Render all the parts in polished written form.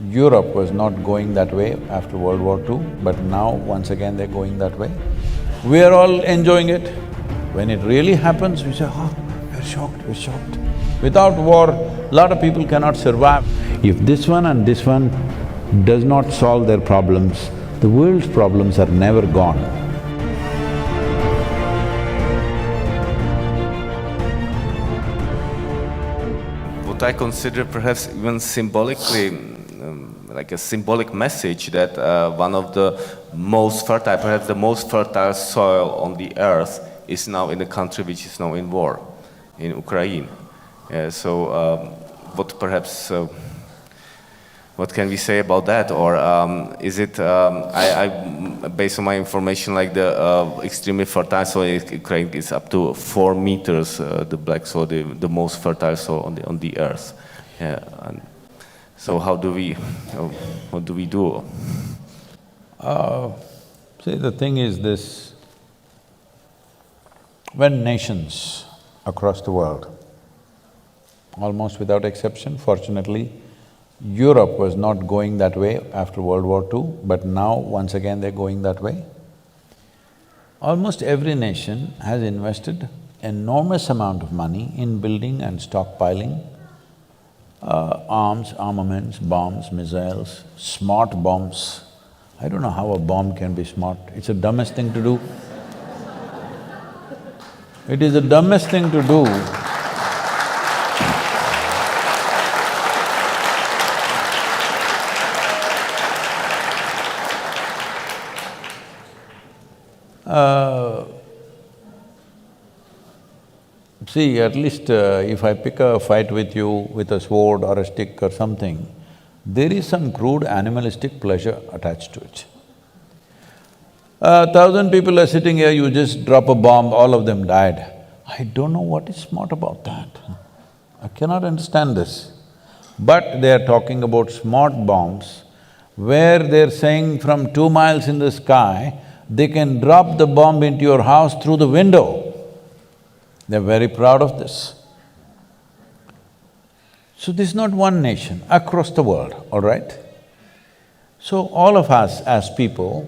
Europe was not going that way after World War II, but now once again they're going that way. We are all enjoying it. When it really happens, we say, oh, we're shocked, we're shocked. Without war, lot of people cannot survive. If this one and this one does not solve their problems, the world's problems are never gone. What I consider perhaps even symbolically, like a symbolic message that one of the most fertile, perhaps the most fertile soil on the earth is now in a country which is now in war, in Ukraine. What perhaps, what can we say about that? Or is it, based on my information, like the extremely fertile soil in Ukraine is up to 4 meters, the black soil, the most fertile soil on the earth. So how do we, what do we do? See, the thing is this, when nations across the world, almost without exception, fortunately, Europe was not going that way after World War II, but now once again they're going that way. Almost every nation has invested enormous amount of money in building and stockpiling arms, armaments, bombs, missiles, smart bombs. I don't know how a bomb can be smart, it's the dumbest thing to do. It is the dumbest thing to do. See, at least if I pick a fight with you with a sword or a stick or something, there is some crude animalistic pleasure attached to it. 1,000 people are sitting here, you just drop a bomb, all of them died. I don't know what is smart about that. I cannot understand this. But they are talking about smart bombs, where they're saying from 2 miles in the sky, they can drop the bomb into your house through the window. They're very proud of this. So this is not one nation, across the world, all right? So all of us as people,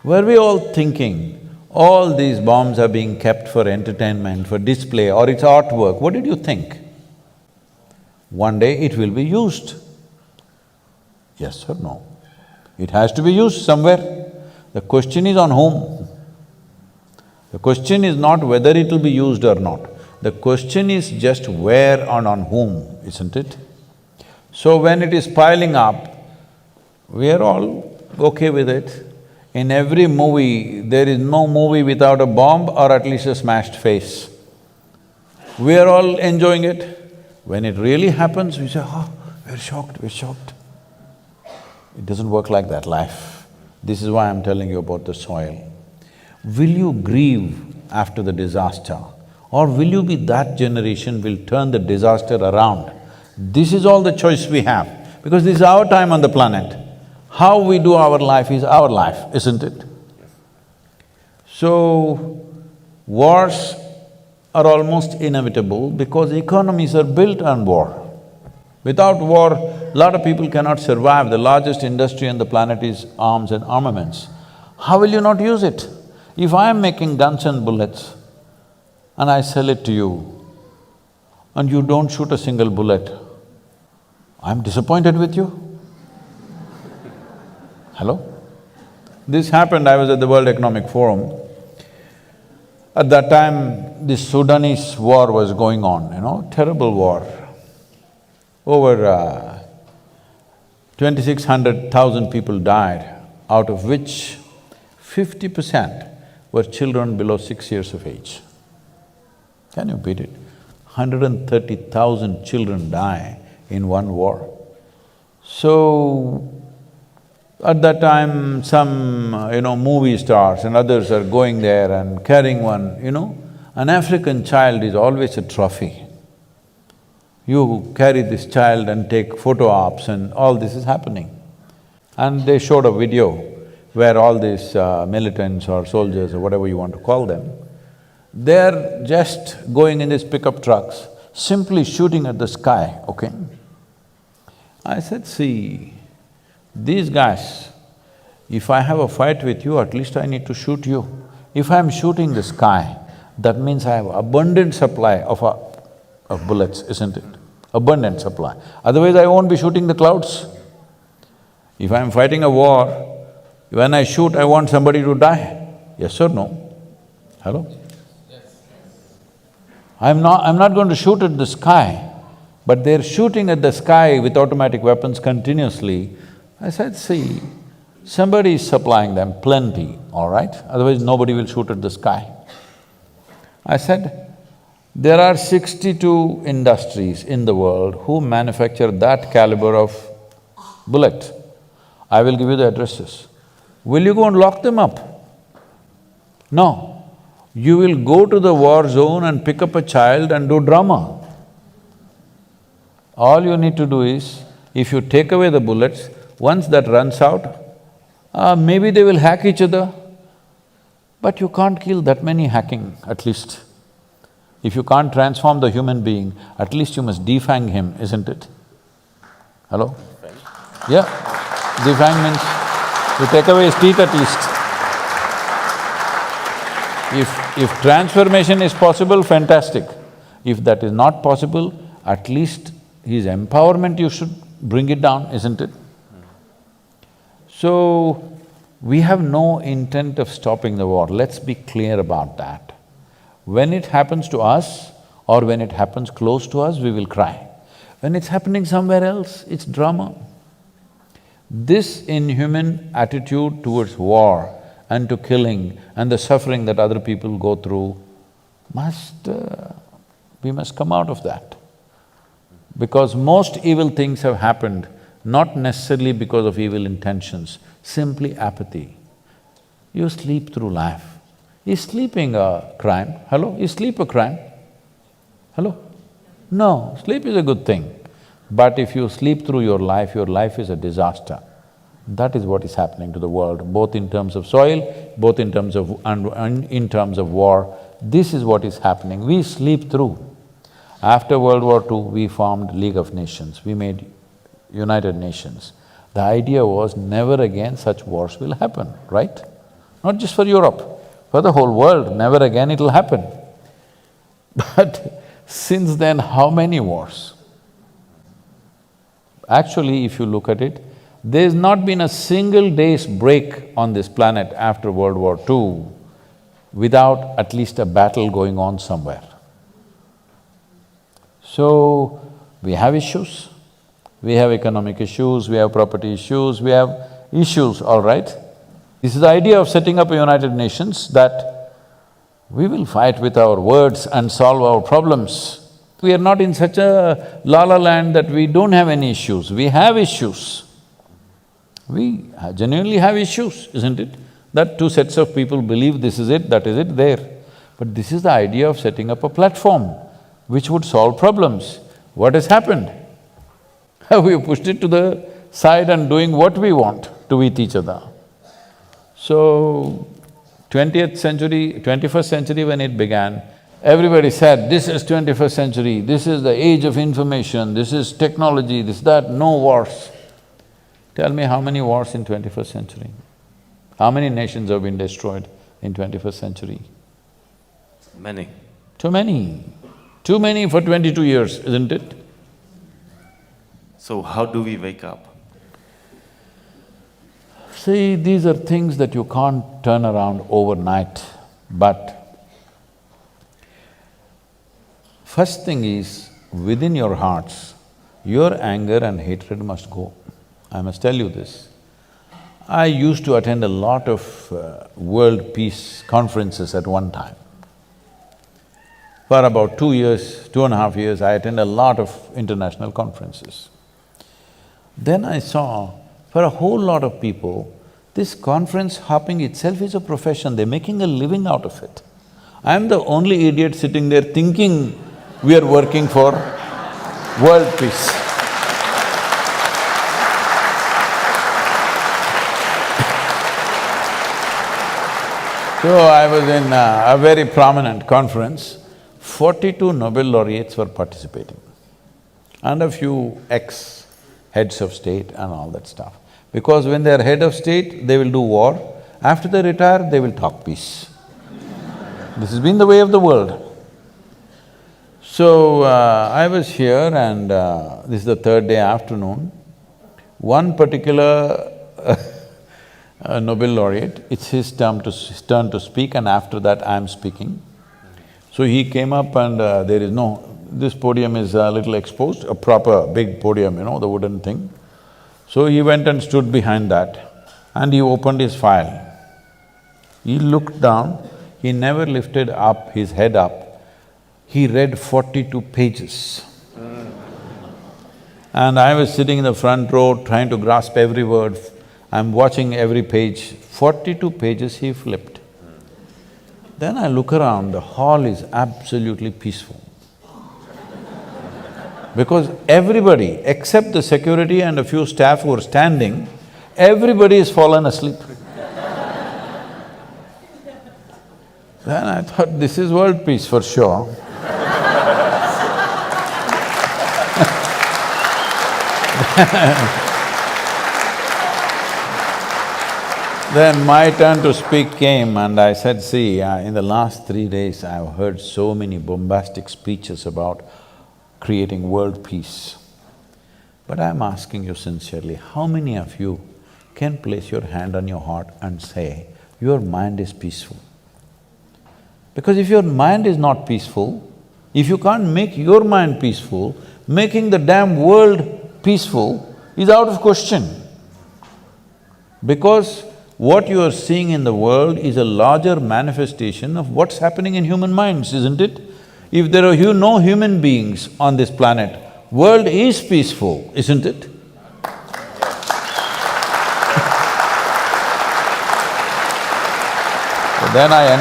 were we all thinking, all these bombs are being kept for entertainment, for display, or it's artwork, what did you think? One day it will be used. Yes or no? It has to be used somewhere. The question is on whom? The question is not whether it will be used or not. The question is just where and on whom, isn't it? So when it is piling up, we are all okay with it. In every movie, there is no movie without a bomb or at least a smashed face. We are all enjoying it. When it really happens, we say, oh, we're shocked, we're shocked. It doesn't work like that, life. This is why I'm telling you about the soil. Will you grieve after the disaster, or will you be that generation will turn the disaster around? This is all the choice we have, because this is our time on the planet. How we do our life is our life, isn't it? So, wars are almost inevitable because economies are built on war. Without war, lot of people cannot survive. The largest industry on the planet is arms and armaments. How will you not use it? If I am making guns and bullets and I sell it to you and you don't shoot a single bullet, I'm disappointed with you. Hello? This happened, I was at the World Economic Forum. At that time, the Sudanese war was going on, terrible war. Over 2,600,000 people died, out of which 50% were children below 6 years of age. Can you beat it? 130,000 children die in one war. So, at that time, some, movie stars and others are going there and carrying one, an African child is always a trophy. You carry this child and take photo ops and all this is happening. And they showed a video where all these militants or soldiers or whatever you want to call them, they're just going in these pickup trucks, simply shooting at the sky, okay? I said, see, these guys, if I have a fight with you, at least I need to shoot you. If I'm shooting the sky, that means I have abundant supply of bullets, isn't it? Abundant supply. Otherwise I won't be shooting the clouds. If I'm fighting a war, when I shoot, I want somebody to die. Yes or no? Hello? I'm not going to shoot at the sky, but they're shooting at the sky with automatic weapons continuously. I said, see, somebody is supplying them plenty, all right? Otherwise nobody will shoot at the sky. I said, there are 62 industries in the world who manufacture that caliber of bullet. I will give you the addresses. Will you go and lock them up? No. You will go to the war zone and pick up a child and do drama. All you need to do is, if you take away the bullets, once that runs out, maybe they will hack each other, but you can't kill that many hacking, at least. If you can't transform the human being, at least you must defang him, isn't it? Hello? Yeah, defang means you take away his teeth at least. If transformation is possible, fantastic. If that is not possible, at least his empowerment you should bring it down, isn't it? So, we have no intent of stopping the war, let's be clear about that. When it happens to us or when it happens close to us, we will cry. When it's happening somewhere else, it's drama. This inhuman attitude towards war and to killing and the suffering that other people go through we must come out of that. Because most evil things have happened not necessarily because of evil intentions, simply apathy. You sleep through life. Is sleeping a crime? Hello? Is sleep a crime? Hello? No, sleep is a good thing. But if you sleep through your life is a disaster. That is what is happening to the world, both in terms of soil, both in terms of… in terms of war. This is what is happening, we sleep through. After World War II, we formed League of Nations, we made United Nations. The idea was never again such wars will happen, right? Not just for Europe, for the whole world, never again it'll happen. But since then, how many wars? Actually, if you look at it, there's not been a single day's break on this planet after World War II without at least a battle going on somewhere. So, we have issues, we have economic issues, we have property issues, we have issues, all right? This is the idea of setting up a United Nations, that we will fight with our words and solve our problems. We are not in such a la-la land that we don't have any issues, we have issues. We genuinely have issues, isn't it? That two sets of people believe this is it, that is it, there. But this is the idea of setting up a platform which would solve problems. What has happened? We have pushed it to the side and doing what we want to with each other. So, 20th century, 21st century when it began, everybody said, this is 21st century, this is the age of information, this is technology, this, that, no wars. Tell me how many wars in 21st century? How many nations have been destroyed in 21st century? Many. Too many. Too many for 22 years, isn't it? So how do we wake up? See, these are things that you can't turn around overnight, but first thing is, within your hearts, your anger and hatred must go. I must tell you this. I used to attend a lot of world peace conferences at one time. For about 2 years, 2.5 years, I attended a lot of international conferences. Then I saw, for a whole lot of people, this conference hopping itself is a profession, they're making a living out of it. I'm the only idiot sitting there thinking we are working for world peace. So I was in a very prominent conference, 42 Nobel laureates were participating and a few heads of state and all that stuff. Because when they're head of state, they will do war. After they retire, they will talk peace. This has been the way of the world. So, I was here and this is the third day afternoon. One particular Nobel laureate, it's his turn to speak, and after that I'm speaking. So he came up and this podium is a little exposed, a proper big podium, the wooden thing. So he went and stood behind that and he opened his file. He looked down, he never lifted up his head up. He read 42 pages. And I was sitting in the front row trying to grasp every word. I'm watching every page. 42 pages he flipped. Then I look around, the hall is absolutely peaceful. Because everybody, except the security and a few staff who are standing, everybody has fallen asleep. Then I thought, this is world peace for sure. Then my turn to speak came and I said, see, in the last 3 days I've heard so many bombastic speeches about creating world peace. But I'm asking you sincerely, how many of you can place your hand on your heart and say, your mind is peaceful? Because if your mind is not peaceful, if you can't make your mind peaceful, making the damn world peaceful is out of question. Because what you are seeing in the world is a larger manifestation of what's happening in human minds, isn't it? If there are no human beings on this planet, world is peaceful, isn't it? So then I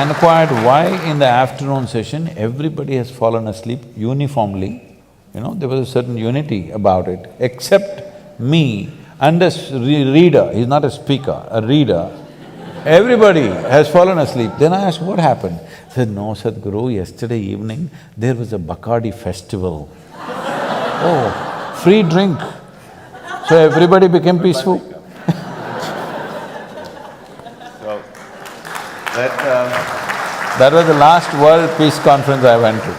inquired why in the afternoon session everybody has fallen asleep uniformly. There was a certain unity about it, except me and a reader, he's not a speaker, a reader. Everybody has fallen asleep. Then I asked, what happened? He said, no, Sadhguru, yesterday evening there was a Bacardi festival. Oh, free drink. So everybody became peaceful. That was the last World Peace Conference I went to.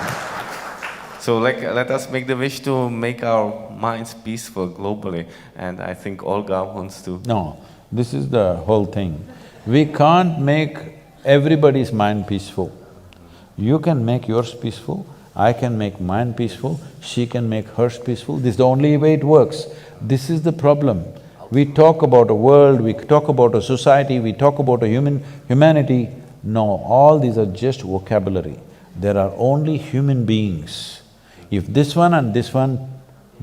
So let us make the wish to make our minds peaceful globally, and I think Olga wants to… No, this is the whole thing. We can't make everybody's mind peaceful. You can make yours peaceful, I can make mine peaceful, she can make hers peaceful, this is the only way it works. This is the problem. We talk about a world, we talk about a society, we talk about a humanity. No, all these are just vocabulary. There are only human beings. If this one and this one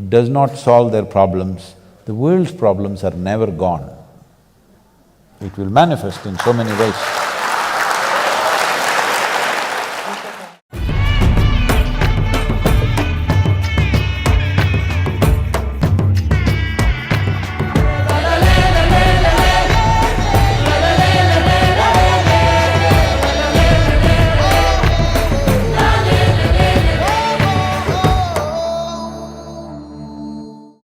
does not solve their problems, the world's problems are never gone. It will manifest in so many ways.